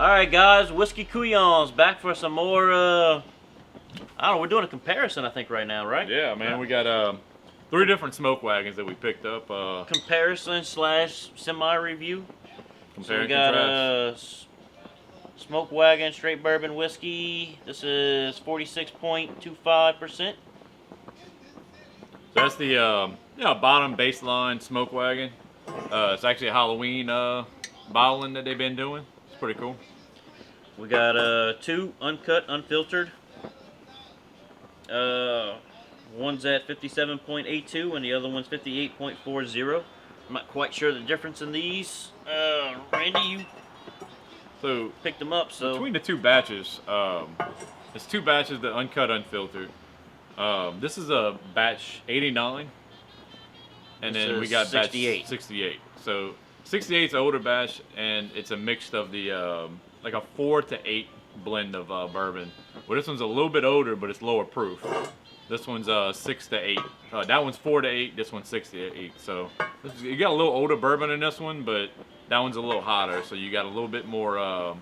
Alright guys, Whiskey Couyons back for some more, I don't know, we're doing a comparison I think right now, right? Yeah, man, we got 3 different smoke wagons that we picked up. Comparison slash semi-review. Compare So we and got contrast. Smoke Wagon Straight Bourbon Whiskey. This is 46.25%. So that's the bottom baseline smoke wagon. It's actually a Halloween bottling that they've been doing. It's pretty cool. We got 2 uncut, unfiltered. One's at 57.82 and the other one's 58.40. I'm not quite sure the difference in these. Randy, you picked them up, so between the 2 batches, it's 2 batches, the uncut, unfiltered. This is a batch 89, and this then we is got 68. batch 68. So 68 is an older batch, and it's a mix of the like a 4 to 8 blend of bourbon. Well, this one's a little bit older, but it's lower proof. This one's 6 to 8. That one's 4 to 8. This one's 6 to 8. So you got a little older bourbon in this one, but that one's a little hotter. So you got a little bit more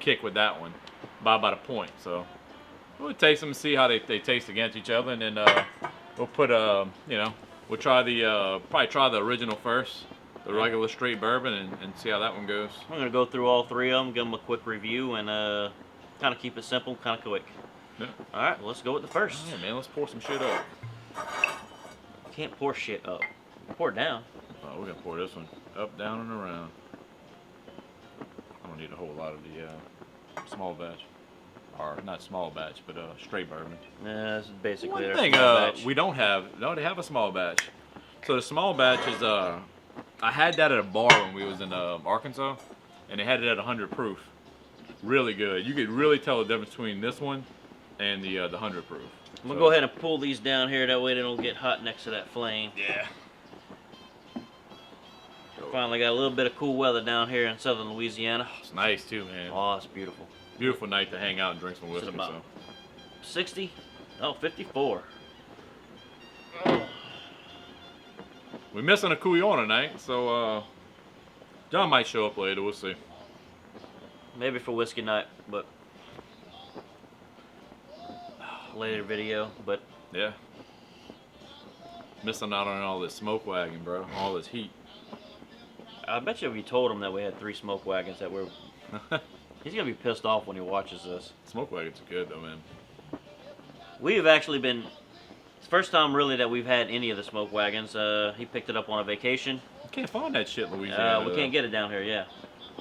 kick with that one by about a point. So we'll taste them and see how they taste against each other, and then we'll put we'll try probably try the original first, the regular straight bourbon, and see how that one goes. I'm gonna go through all 3 of them, give them a quick review, and kind of keep it simple, kind of quick. Yeah. All right, well, let's go with the first. Yeah, man, let's pour some shit up. Can't pour shit up. Pour it down. Oh, we're gonna pour this one up, down, and around. I don't need a whole lot of the small batch, or not small batch, but straight bourbon. Yeah, this is basically One our thing small batch. we don't have, they have a small batch. So the small batch is I had that at a bar when we was in Arkansas, and they had it at 100 proof. Really good. You could really tell the difference between this one and the 100 proof. I'm gonna go ahead and pull these down here, that way they don't get hot next to that flame. Yeah. Finally got a little bit of cool weather down here in southern Louisiana. It's nice too, man. Oh, it's beautiful. Beautiful night to hang out and drink some whiskey. about So. 60? Oh, 54. We're missing a Couillon tonight, so John might show up later. We'll see. Maybe for whiskey night, but later video, but Yeah. Missing out on all this smoke wagon, bro. All this heat. I bet you if you told him that we had 3 smoke wagons that we're... He's gonna be pissed off when he watches this. Smoke wagons are good though, man. We've actually been... It's the first time really that we've had any of the smoke wagons. He picked it up on a vacation. You can't find that shit in Louisiana. We can't get it down here, yeah.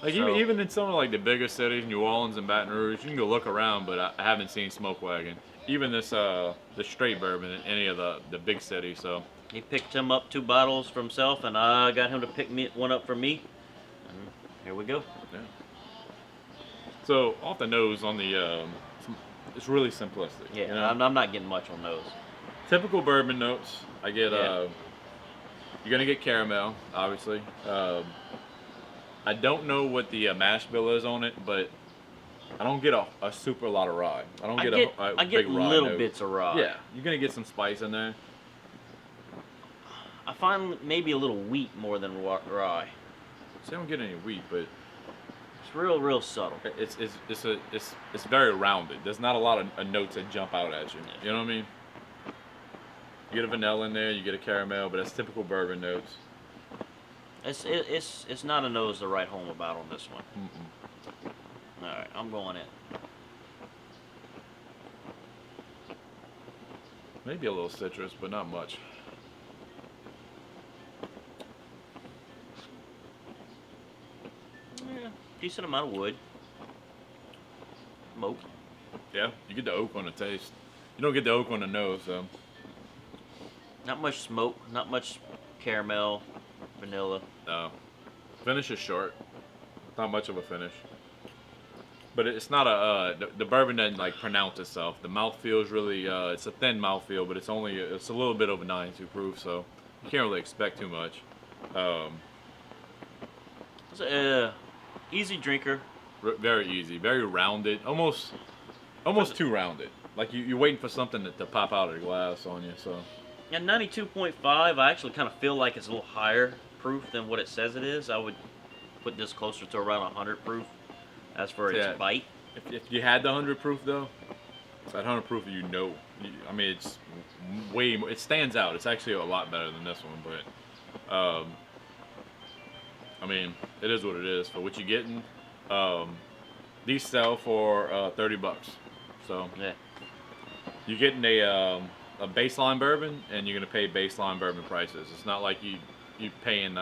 Like So- even in some of like the bigger cities, New Orleans and Baton Rouge, you can go look around, but I haven't seen smoke wagon. Even this the straight bourbon in any of the big cities. So He picked him up 2 bottles for himself, and I got him to pick one up for me. And here we go. yeah. So off the nose on the it's really simplistic. Yeah, you know? I'm not getting much on those. Typical bourbon notes. I get Yeah. you're gonna get caramel, obviously. I don't know what the mash bill is on it, but I don't get a super lot of rye. I don't get a I get big rye little note. bits of rye. Yeah, you're gonna get some spice in there. I find maybe a little wheat more than rye. See, I don't get any wheat, but It's real subtle. it's very rounded. There's not a lot of notes that jump out at you. You know what I mean? You get a vanilla in there, you get a caramel, but that's typical bourbon notes. It's not a nose to write home about on this one. Mm-mm. All right, I'm going in. Maybe a little citrus, but not much. Yeah, decent amount of wood. Smoke. Yeah, you get the oak on the taste. You don't get the oak on the nose, though. Not much smoke. Not much caramel, vanilla. No. Finish is short. Not much of a finish. But it's not the bourbon doesn't like pronounce itself. The mouthfeel is really it's a thin mouthfeel, but it's a little bit over 92 proof, so you can't really expect too much. It's a easy drinker. Very easy, very rounded, almost too rounded. Like you're waiting for something to pop out of the glass on you. So. And 92.5, I actually kind of feel like it's a little higher proof than what it says it is. I would put this closer to around 100 proof. as for Yeah. its bite. If you had the 100 proof though, that 100 proof, I mean, it's way more. It stands out. It's actually a lot better than this one, but I mean, it is what it is for what you're getting. These sell for $30, so Yeah. you're getting a baseline bourbon, and you're gonna pay baseline bourbon prices. It's not like you paying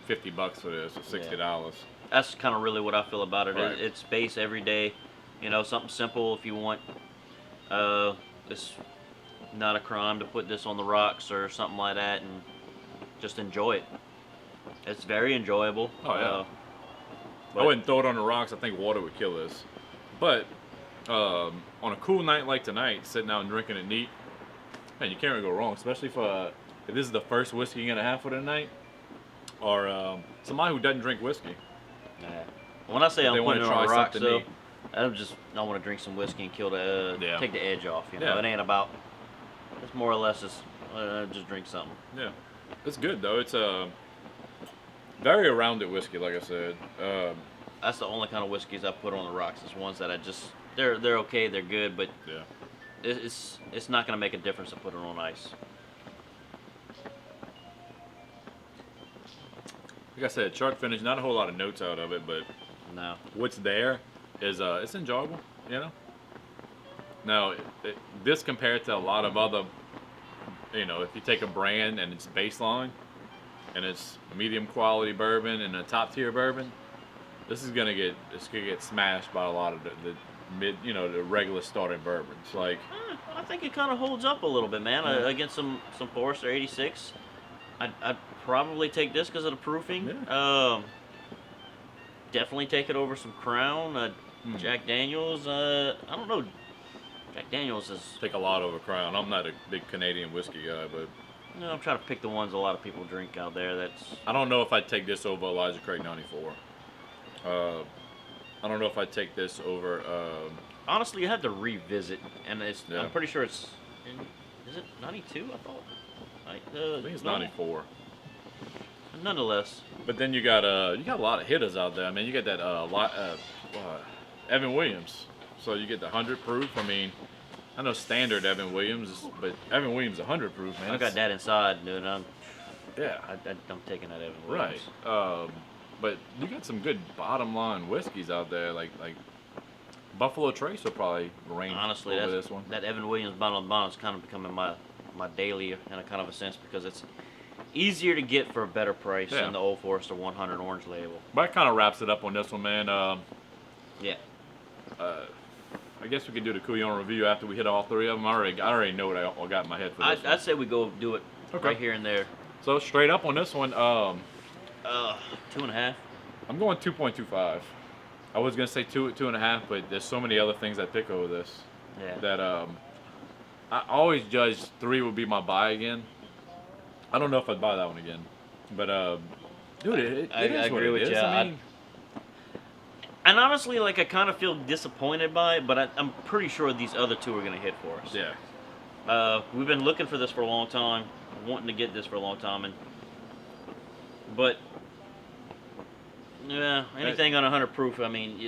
$50 for this or $60. That's kind of really what I feel about it. Right. It's base every day, something simple if you want. It's not a crime to put this on the rocks or something like that and just enjoy it. It's very enjoyable. Oh yeah. But I wouldn't throw it on the rocks. I think water would kill this. But on a cool night like tonight, sitting out and drinking it neat, man, you can't really go wrong. Especially if this is the first whiskey you're gonna have for the night, or somebody who doesn't drink whiskey. yeah. When I say If I'm they wanna putting it on the try rocks, something though, neat. I want to drink some whiskey and Yeah. take the edge off. Yeah. It ain't about. It's more or less just drink something. Yeah, it's good though. It's a very rounded whiskey, like I said. That's the only kind of whiskeys I put on the rocks. It's ones that they're okay, they're good, but Yeah. it's not gonna make a difference to put it on ice. Like I said, shark finish. Not a whole lot of notes out of it, but No. what's there is it's enjoyable. Now, this compared to a lot of other, if you take a brand and it's baseline, and it's medium quality bourbon and a top tier bourbon, this is gonna get smashed by a lot of the mid, the regular starting bourbons. Like, I think it kind of holds up a little bit, man. Against some Forester 86, I'd probably take this because of the proofing. Yeah. Definitely take it over some Crown, Jack Daniels. I don't know. Jack Daniels is. take a lot over Crown. I'm not a big Canadian whiskey guy, but I'm trying to pick the ones a lot of people drink out there. I don't know if I'd take this over Elijah Craig 94. I don't know if I'd take this over. Honestly, you have to revisit, and Yeah. I'm pretty sure it's. Is it 92? I thought. I think it's 94. Nonetheless. But then you got a lot of hitters out there. I mean, you got that Evan Williams. So you get the 100 proof. I mean, I know standard Evan Williams, but Evan Williams 100 proof, man. I got that inside, dude. Yeah. I'm taking that Evan Williams. Right. But you got some good bottom line whiskeys out there, like Buffalo Trace will probably rank Honestly, over this one. that Evan Williams bottle of bottle is kind of becoming my daily in a kind of a sense because it's easier to get for a better price than the Old Forester 100 Orange Label. But that kind of wraps it up on this one, man. Yeah. I guess we could do the Couyons review after we hit all three of them. I already know what I got in my head for this one. I'd say we go do it right here and there. So straight up on this one, 2.5. I'm going 2.25. I was gonna say 2.5, but there's so many other things I pick over this. Yeah. That I always judge 3 would be my buy again. I don't know if I'd buy that one again, but dude, it I is what agree it with is. you. I mean, And honestly, I kind of feel disappointed by it, but I'm pretty sure these other two are gonna hit for us. yeah. We've been looking for this for a long time, wanting to get this for a long time, but yeah, anything on 100 proof. I mean,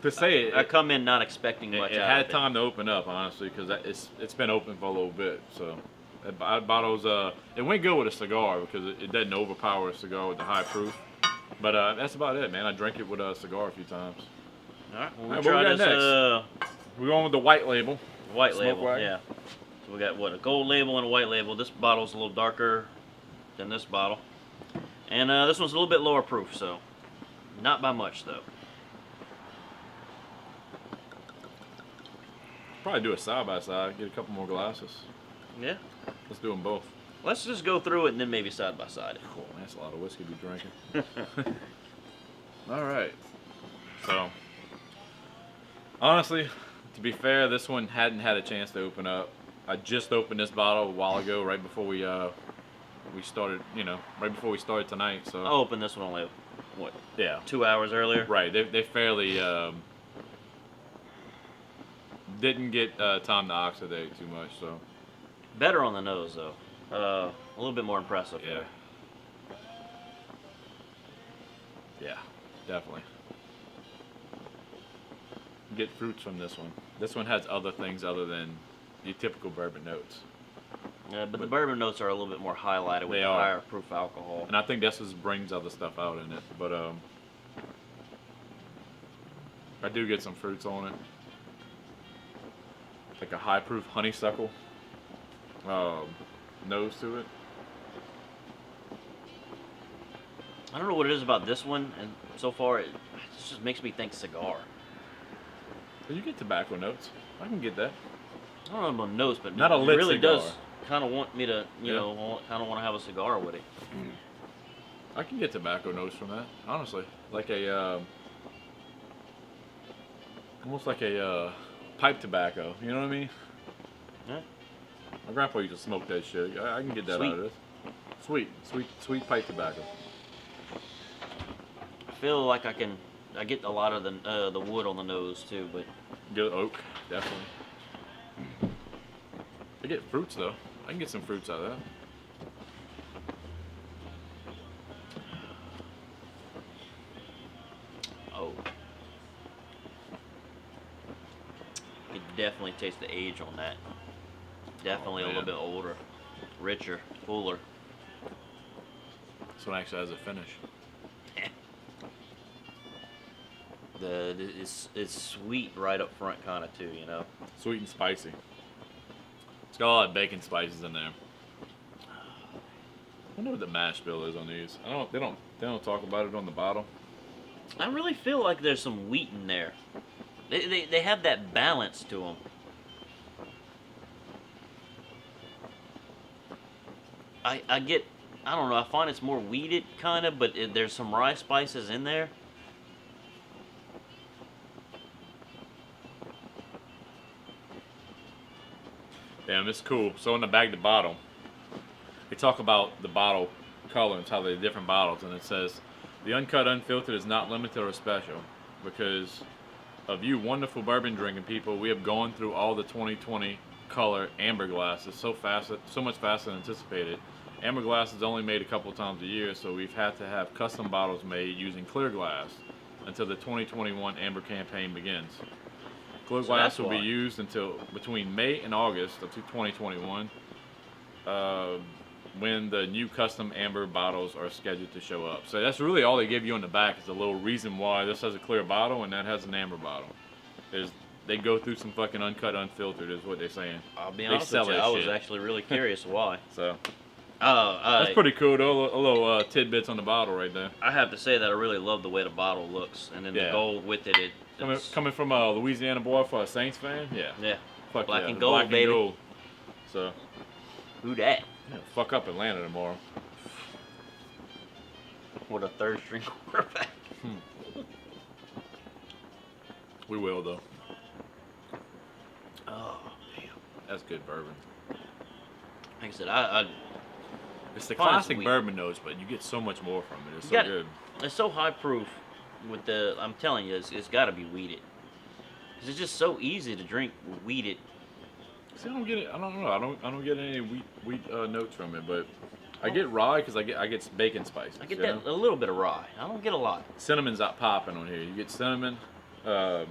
To say I come in not expecting much. it out had of time to open up, honestly, because it's been open for a little bit. So that bottle's it went good with a cigar because it doesn't overpower a cigar with the high proof. But that's about it, man. I drank it with a cigar a few times. All right, well, All right, we'll what try we got this next? We're going with the white label. white Smoke label. Wagon. Yeah. So we got a gold label and a white label. This bottle's a little darker than this bottle, and this one's a little bit lower proof, so not by much though. Probably do a side by side. Get a couple more glasses. Yeah. Let's do them both. Let's just go through it and then maybe side by side. Cool, man. That's a lot of whiskey to be drinking. All right. So, honestly, to be fair, this one hadn't had a chance to open up. I just opened this bottle a while ago, right before we started. Right before we started tonight. So I'll open this one only, what, yeah, 2 hours earlier? right. They fairly didn't get time to oxidate too much. So Better on the nose though. A little bit more impressive. yeah, yeah, definitely. get fruits from this one. This one has other things other than the typical bourbon notes. Yeah, but the bourbon notes are a little bit more highlighted with They the are. higher proof alcohol. And I think that's what brings other stuff out in it. But I do get some fruits on it. Like a high proof honeysuckle nose to it. I don't know what it is about this one, and so far it just makes me think cigar. But you get tobacco notes. I can get that. I don't know about notes, but Not a it lit really cigar. does kind of want me to, you Yeah. know, kind of want to have a cigar with it. I can get tobacco notes from that, honestly. Like a, almost like a pipe tobacco. You know what I mean? Yeah. My grandpa used to smoke that shit. I can get that Sweet. out of this. Sweet pipe tobacco. I feel like I get a lot of the wood on the nose too, but Good oak, definitely. I get fruits though. I can get some fruits out of that. oh, you can definitely taste the age on that. Definitely a little man. bit older, richer, fuller. This one actually has a finish. It's sweet right up front, kind of too, you know. Sweet and spicy. It's got a lot of bacon spices in there. I wonder what the mash bill is on these. They don't talk about it on the bottle. I really feel like there's some wheat in there. They have that balance to them. I don't know. I find it's more wheated kind of, but there's some rye spices in there. Damn, it's cool. So in the back of the bottle, they talk about the bottle color and how they're different bottles, and it says, "The uncut, unfiltered is not limited or special because of you wonderful bourbon drinking people. We have gone through all the 2020 color amber glasses so much faster than anticipated. Amber glass is only made a couple times a year, so we've had to have custom bottles made using clear glass until the 2021 amber campaign begins. Clear So glass that's will be why. used until between May and August of 2021, when the new custom amber bottles are scheduled to show up." So that's really all they give you on the back is a little reason why this has a clear bottle and that has an amber bottle. Is they go through some fucking uncut, unfiltered is what they're saying. I'll be They honest sell with you. that I was shit. actually really curious why. So I that's pretty cool though. A little tidbits on the bottle right there. I have to say that I really love the way the bottle looks, and then the Yeah. gold with it. Coming from a Louisiana boy for a Saints fan, yeah. Yeah. Fuck Black yeah, and the gold, black baby. And gold. So Who dat? yeah, fuck up Atlanta tomorrow. With a third string quarterback. We will though. Oh damn. That's good bourbon. Like I said, I It's the Fine, classic sweet. bourbon notes, but you get so much more from it. It's You so got- good. it's so high proof. With the, I'm telling you, it's got to be weeded. 'Cause it's just so easy to drink weeded. See, I don't get it. I don't know. I don't get any wheat notes from it, but I get rye because I get bacon spices. I get you that know? a little bit of rye. I don't get a lot. Cinnamon's not popping on here. You get cinnamon. It's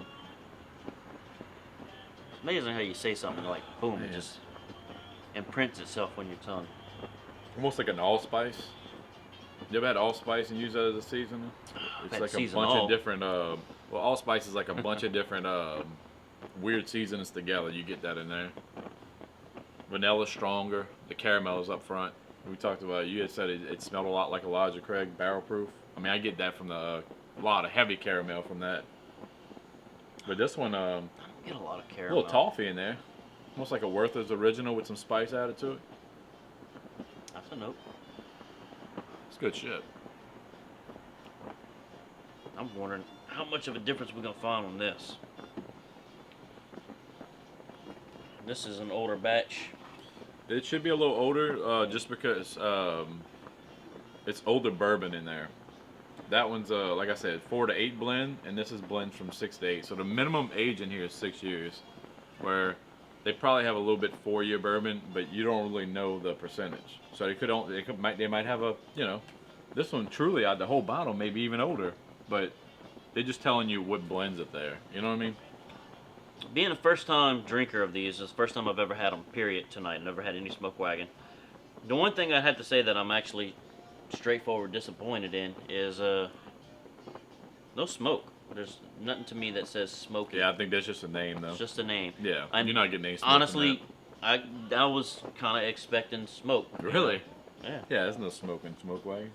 amazing how you say something like boom, Man. it just imprints itself on your tongue. Almost like an allspice. You ever had allspice and use that as a seasoning? It's had like a season bunch all. of different. Well, allspice is like a bunch of different weird seasonings together. You get that in there. Vanilla's stronger. The caramel is up front. We talked about it. You had said it smelled a lot like Elijah Craig barrel proof. I mean, I get that from a lot of heavy caramel from that. But this one, I don't get a lot of a caramel. little toffee in there. Almost like a Werther's original with some spice added to it. That's a note. It's good shit. I'm wondering how much of a difference we're gonna find on this. This is an older batch. It should be a little older, just because it's older bourbon in there. That one's like I said, 4 to 8 blend, and this is blend from 6 to 8. So the minimum age in here is 6 years, where they probably have a little bit 4-year bourbon, but you don't really know the percentage. So they might have a, you know, this one truly out the whole bottle maybe even older, but they're just telling you what blends it there. You know what I mean? Being a first-time drinker of these, it's the first time I've ever had them. Period. Tonight, never had any Smoke Wagon. The one thing I have to say that I'm actually straightforward disappointed in is no smoke. There's nothing to me that says smoky. Yeah, I think that's just a name though. It's just a name. Yeah, And you're not getting any smoke. honestly, I was kind of expecting smoke. Really? Yeah. Yeah, there's no smoke in Smoke Wagon.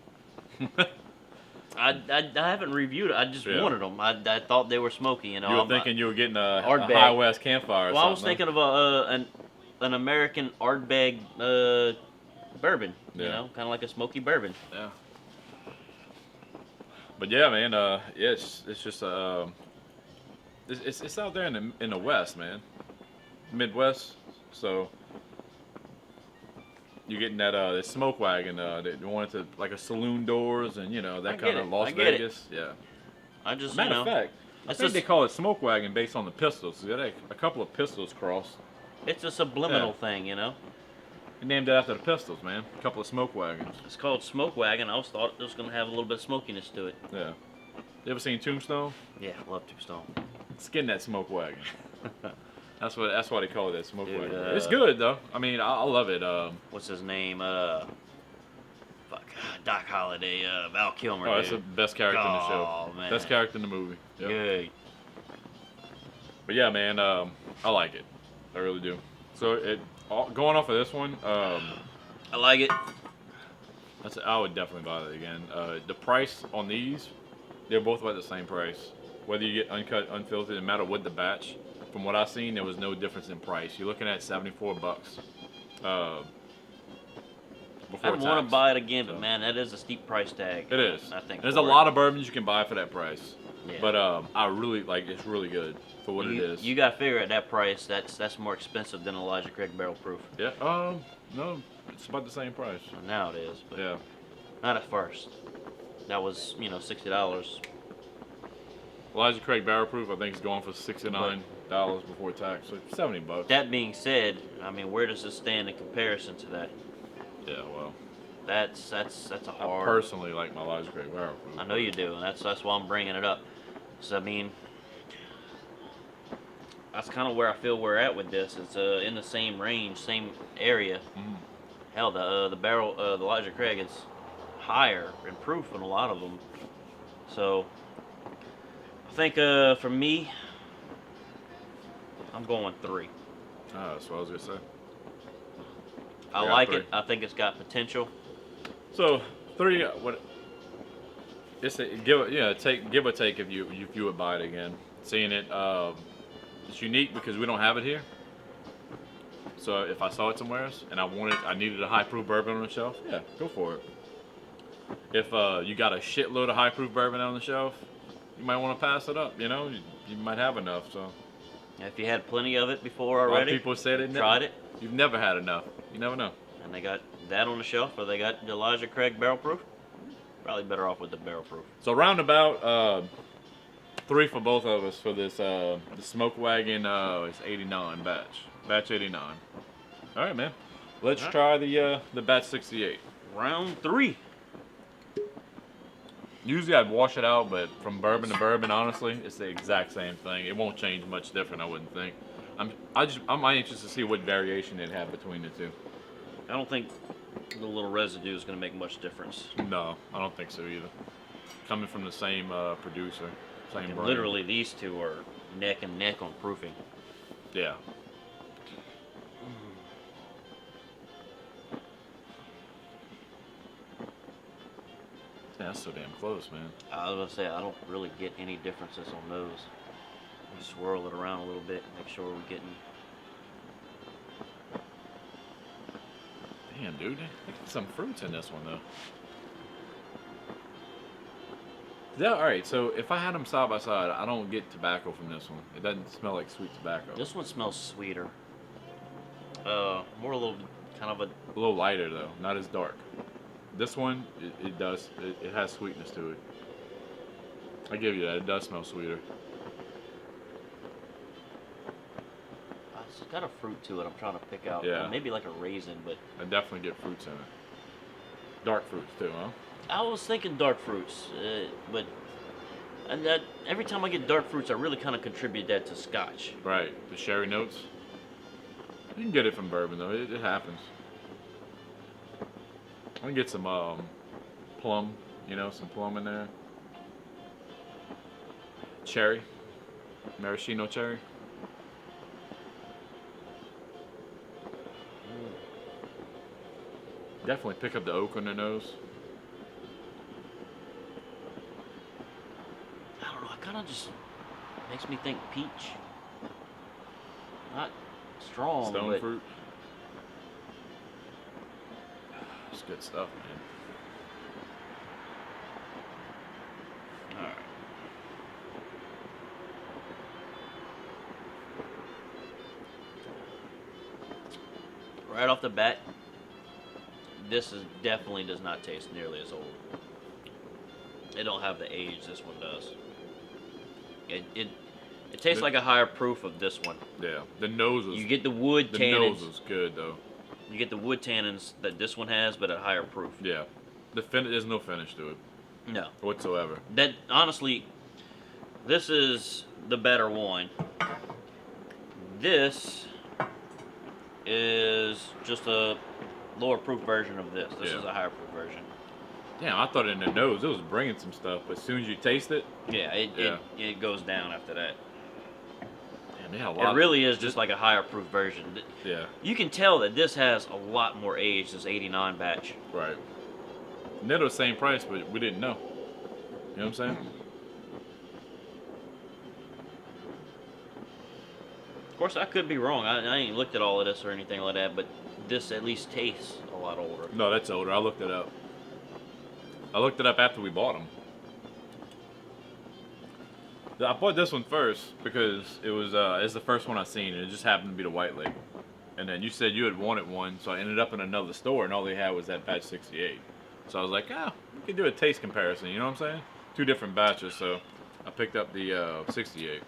I haven't reviewed it. I just wanted them. I thought they were smoky. You know. You were thinking you were getting a Ardbeg. High West campfire. Or Well, I was something, thinking of an American Ardbeg bourbon. You Yeah. know, kind of like a smoky bourbon. Yeah. But yeah, man. Yeah, it's just it's out there in the West, man, Midwest. So you're getting that Smoke Wagon. They wanted to like a saloon doors and you know that kind of Las Vegas. Yeah. I just Matter of fact, I think they call it Smoke Wagon based on the pistols. They had a couple of pistols crossed. It's a subliminal thing, you know. They named it after the pistols, man. A couple of Smoke Wagons. It's called Smoke Wagon. I always thought it was going to have a little bit of smokiness to it. Yeah. You ever seen Tombstone? Yeah, love Tombstone. Skin that Smoke Wagon. That's why they call it that Smoke Dude, Wagon. It's good though. I mean, I love it. What's his name? Doc Holliday, Val Kilmer. Oh, that's the best character in the show. Oh, man. Best character in the movie. Yep. Good. But yeah, man, I like it. I really do. So going off of this one, I like it. I would definitely buy that again. The price on these, they're both about the same price. Whether you get uncut, unfiltered, no matter what the batch. From what I've seen, there was no difference in price. You're looking at $74. I Before want to tax. buy it again, but So. man, that is a steep price tag. It is. I think There's for a lot of bourbons you can buy for that price. Yeah. But I really like it's really good for what it is. You got to figure at that price, that's more expensive than Elijah Craig Barrel Proof. Yeah. No, it's about the same price. Well, now it is, but Yeah. not at first. That was, $60. Elijah Craig Barrel Proof, I think, is going for $69 before tax, so $70. That being said, I mean, where does this stand in comparison to that? Yeah, well, That's a I hard. personally like my Elijah Craig Barrel Proof. I know you do, and that's why I'm bringing it up. So I mean, that's kind of where I feel we're at with this. It's in the same range, same area. Mhm. Hell, the barrel, the Elijah Craig is higher in proof than a lot of them. So I think for me, I'm going 3. That's what I was gonna say. I Yeah, like 3. it. I think it's got potential. So 3, what? It's a give or take if you would buy it again. Seeing it, it's unique because we don't have it here. So if I saw it somewhere else and I needed a high proof bourbon on the shelf, yeah, go for it. If you got a shitload of high proof bourbon on the shelf, you might want to pass it up. You know, you might have enough. So If you had plenty of it before a lot of already, people say they tried it, You've never had enough. You never know. and they got that on the shelf, or they got the Elijah Craig Barrel Proof, probably better off with the Barrel Proof. So roundabout 3 for both of us for this the Smoke Wagon. It's 89 batch 89. All right, man. Let's try the batch 68. Round 3. Usually I'd wash it out, but from bourbon to bourbon, honestly, it's the exact same thing. It won't change much different, I wouldn't think. I'm anxious to see what variation they'd have between the two. I don't think the little residue is going to make much difference. No, I don't think so either. Coming from the same producer, same And brand. literally, these two are neck and neck on proofing. Yeah. Yeah, that's so damn close, man. I was going to say, I don't really get any differences on those. We swirl it around a little bit, make sure we're getting... Damn, dude. I get some fruits in this one, though. Yeah, alright, so if I had them side by side, I don't get tobacco from this one. It doesn't smell like sweet tobacco. This one smells sweeter. More a little, kind of a... A little lighter, though. Not as dark. This one, it has sweetness to it. I give you that. It does smell sweeter. It's got a fruit to it I'm trying to pick out. Yeah. Maybe like a raisin, but... I definitely get fruits in it. Dark fruits, too, huh? I was thinking dark fruits, but And that every time I get dark fruits, I really kind of contribute that to Scotch. Right, the sherry notes. You can get it from bourbon though. It happens. I can get some plum, some plum in there. Cherry, maraschino cherry. Definitely pick up the oak on the nose. I don't know. It kind of just makes me think peach. Not strong, Stone but fruit. It's good stuff, man. all right. Right off the bat, this is definitely does not taste nearly as old. It don't have the age this one does. It tastes like a higher proof of this one. Yeah, the nose was. You get the wood the tannins. nose was good though. You get the wood tannins that this one has, but at higher proof. Yeah, there's no finish to it No. whatsoever. That honestly, this is the better one. This is just a lower proof version of this. This is a higher proof version. Damn, I thought in the nose it was bringing some stuff, but as soon as you taste it, Yeah, it goes down after that. damn, they had a lot. It really is just like a higher proof version. Yeah, You can tell that this has a lot more age, this 89 batch. right. And they're the same price, but we didn't know. You know what I'm saying? Of course, I could be wrong. I ain't looked at all of this or anything like that, but this at least tastes a lot older. No, that's older. I looked it up. I looked it up after we bought them. I bought this one first because it's the first one I seen, and it just happened to be the white label. And then you said you had wanted one, so I ended up in another store, and all they had was that batch 68. So I was like, we can do a taste comparison. You know what I'm saying? Two different batches, so I picked up the 68.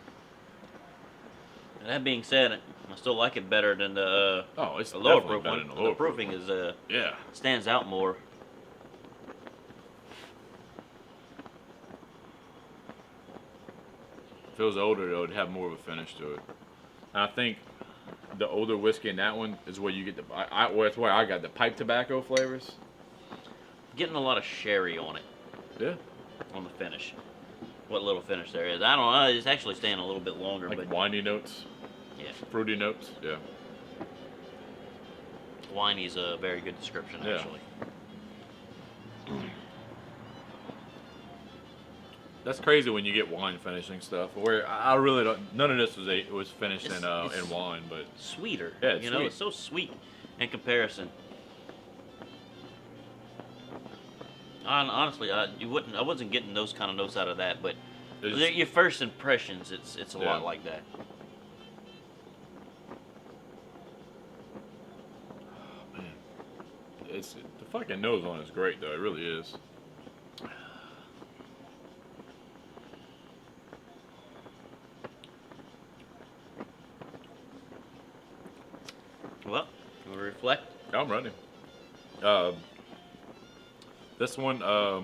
And that being said, I still like it better than the It's the lower definitely proof better one. than the lower The proofing is Yeah. stands out more. If it was older, though, it'd have more of a finish to it. And I think the older whiskey in that one is where you get that's where I got the pipe tobacco flavors. Getting a lot of sherry on it, Yeah. on the finish. What little finish there is. I don't know. It's actually staying a little bit longer, Like but winey notes, yeah. fruity notes. Yeah. Winey's a very good description, Yeah. actually. That's crazy when you get wine finishing stuff. Where I really don't. None of this was finished It's in wine, but Sweeter. Yeah, it's you know, sweet. it's so sweet in comparison. Honestly, I wasn't getting those kind of notes out of that, but it's, your first impressions, it's a Yeah. lot like that. man, it's the fucking nose on it's great though. It really is. Well, you want to reflect? I'm ready. This one, I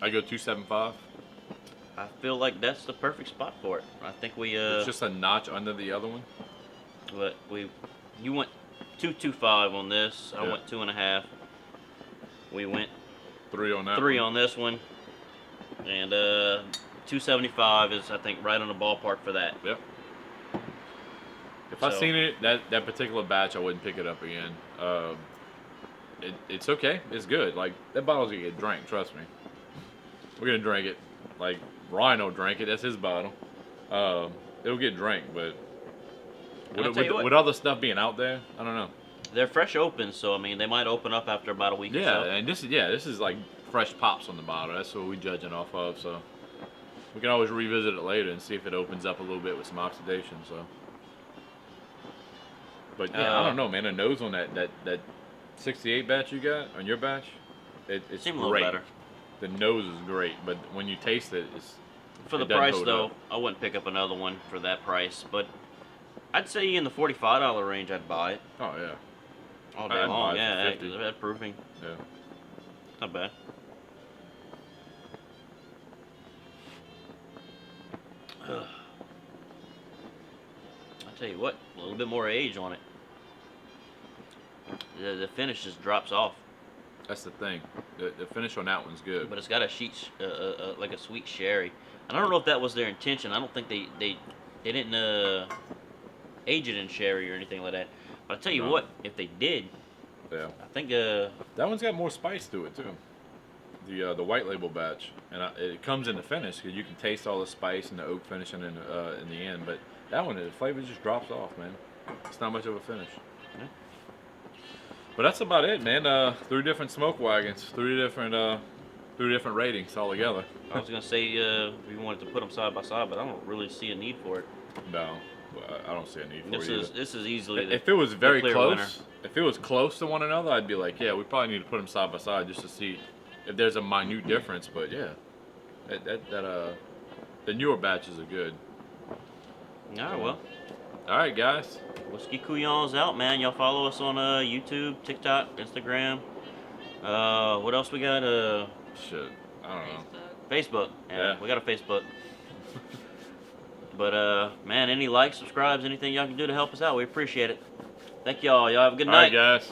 go 275. I feel like that's the perfect spot for it. I think we It's just a notch under the other one. but you went 225 on this. I Yeah. went 2.5. We went 3 on that. 3 one. on this one, and 275 is I think right on the ballpark for that. Yep. If I So- seen it that particular batch, I wouldn't pick it up again. It's okay. It's good. Like that bottle's gonna get drank. Trust me. We're gonna drink it. Like Rhino drank it. That's his bottle. It'll get drank, but And I'll tell you what. with other stuff being out there, I don't know. They're fresh opens, so I mean they might open up after about a week or Yeah, so. and this is like fresh pops on the bottle. That's what we're judging off of. So we can always revisit it later and see if it opens up a little bit with some oxidation. So, but yeah, I don't know, man. The nose on that 68 batch you got on your batch, it's Seemed a little great. better. The nose is great, but when you taste it, For the it doesn't price hold though, up. I wouldn't pick up another one for that price. But I'd say in the $45 range, I'd buy it Oh yeah, all day I'd buy long. it for Yeah, 50. that proofing, yeah. not bad. Tell you what, a little bit more age on it. The finish just drops off. That's the thing. The finish on that one's good. But it's got a like a sweet sherry. And I don't know if that was their intention. I don't think they didn't age it in sherry or anything like that. But I tell you No. what, if they did, Yeah. I think That one's got more spice to it too. The white label batch, and it comes in the finish because you can taste all the spice and the oak finishing in the end. But that one, the flavor just drops off, man. It's not much of a finish. Yeah. But that's about it, man. 3 different smoke wagons, 3 different ratings altogether. I was gonna say we wanted to put them side by side, but I don't really see a need for it. No, I don't see a need for This it is either. this is easily If it was very clear close, winner. if it was close to one another, I'd be like, yeah, we probably need to put them side by side just to see if there's a minute difference. But yeah, the newer batches are good. All right, well, All right, guys. Whiskey Couyons out, man. Y'all follow us on YouTube, TikTok, Instagram. What else we got? Shit, I don't know. Facebook. Yeah. We got a Facebook. But man, any likes, subscribes, anything y'all can do to help us out, we appreciate it. Thank y'all. Y'all have a good All night. right, guys.